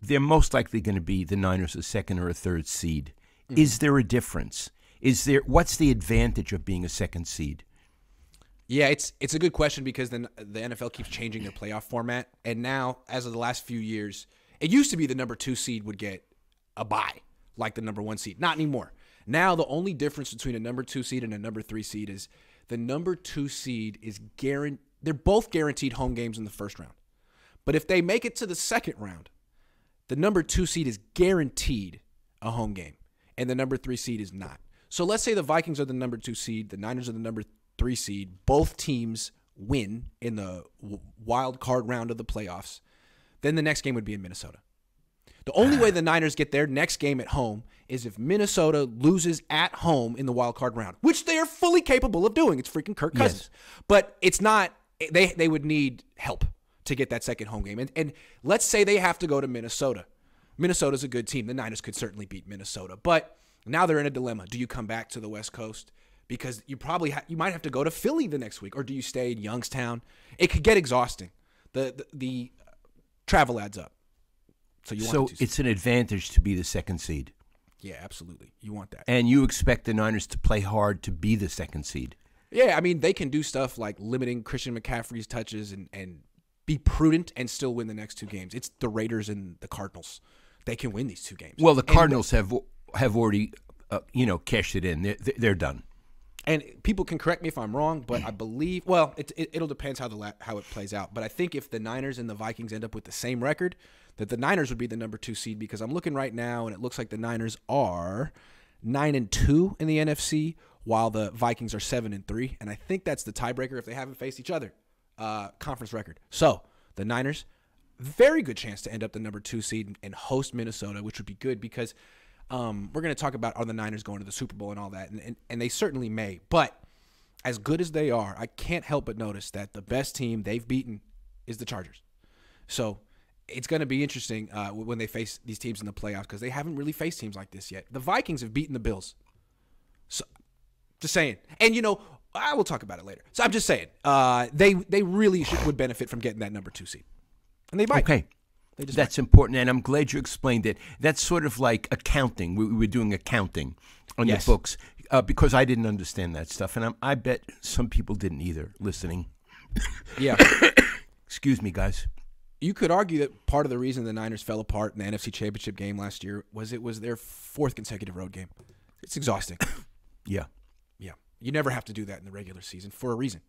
they're most likely going to be the Niners a second or a third seed. Mm-hmm. Is there a difference? What's the advantage of being a second seed? Yeah, it's a good question because then the NFL keeps changing their playoff format, and now as of the last few years, it used to be the number 2 seed would get a bye like the number 1 seed. Not anymore. Now the only difference between a number 2 seed and a number 3 seed is the number 2 seed is guaranteed. They're both guaranteed home games in the first round. But if they make it to the second round, the number 2 seed is guaranteed a home game, and the number 3 seed is not. So let's say the Vikings are the number 2 seed, the Niners are the number 3 seed. Both teams win in the wild card round of the playoffs. Then the next game would be in Minnesota. The only way the Niners get their next game at home is if Minnesota loses at home in the wild card round, which they are fully capable of doing. It's freaking Kirk Cousins. Yes. But it's not. They would need help to get that second home game. And let's say they have to go to Minnesota. Minnesota's a good team. The Niners could certainly beat Minnesota. But now they're in a dilemma. Do you come back to the West Coast? Because you probably you might have to go to Philly the next week. Or do you stay in Youngstown? It could get exhausting. The travel adds up. So it's an advantage to be the second seed. Yeah, absolutely. You want that. And you expect the Niners to play hard to be the second seed. Yeah, I mean, they can do stuff like limiting Christian McCaffrey's touches and be prudent and still win the next 2 games. It's the Raiders and the Cardinals. They can win these 2 games. Well, the Cardinals have already cashed it in. They're done. And people can correct me if I'm wrong, but I believe, well, it'll depend how it plays out. But I think if the Niners and the Vikings end up with the same record, that the Niners would be the number 2 seed, because I'm looking right now and it looks like the Niners are 9-2 in the NFC, while the Vikings are 7-3. And I think that's the tiebreaker if they haven't faced each other. Conference record. So the Niners, very good chance to end up the number 2 seed and host Minnesota, which would be good because we're going to talk about are the Niners going to the Super Bowl and all that, and they certainly may. But as good as they are, I can't help but notice that the best team they've beaten is the Chargers. So it's going to be interesting when they face these teams in the playoffs because they haven't really faced teams like this yet. The Vikings have beaten the Bills. So just saying. And, I will talk about it later. So I'm just saying they really would benefit from getting that number 2 seed. And they might. Okay. That's important, and I'm glad you explained it. That's sort of like accounting. We were doing accounting on your books because I didn't understand that stuff, and I bet some people didn't either listening. Yeah. Excuse me, guys. You could argue that part of the reason the Niners fell apart in the NFC Championship game last year was it was their 4th consecutive road game. It's exhausting. Yeah. Yeah. You never have to do that in the regular season for a reason.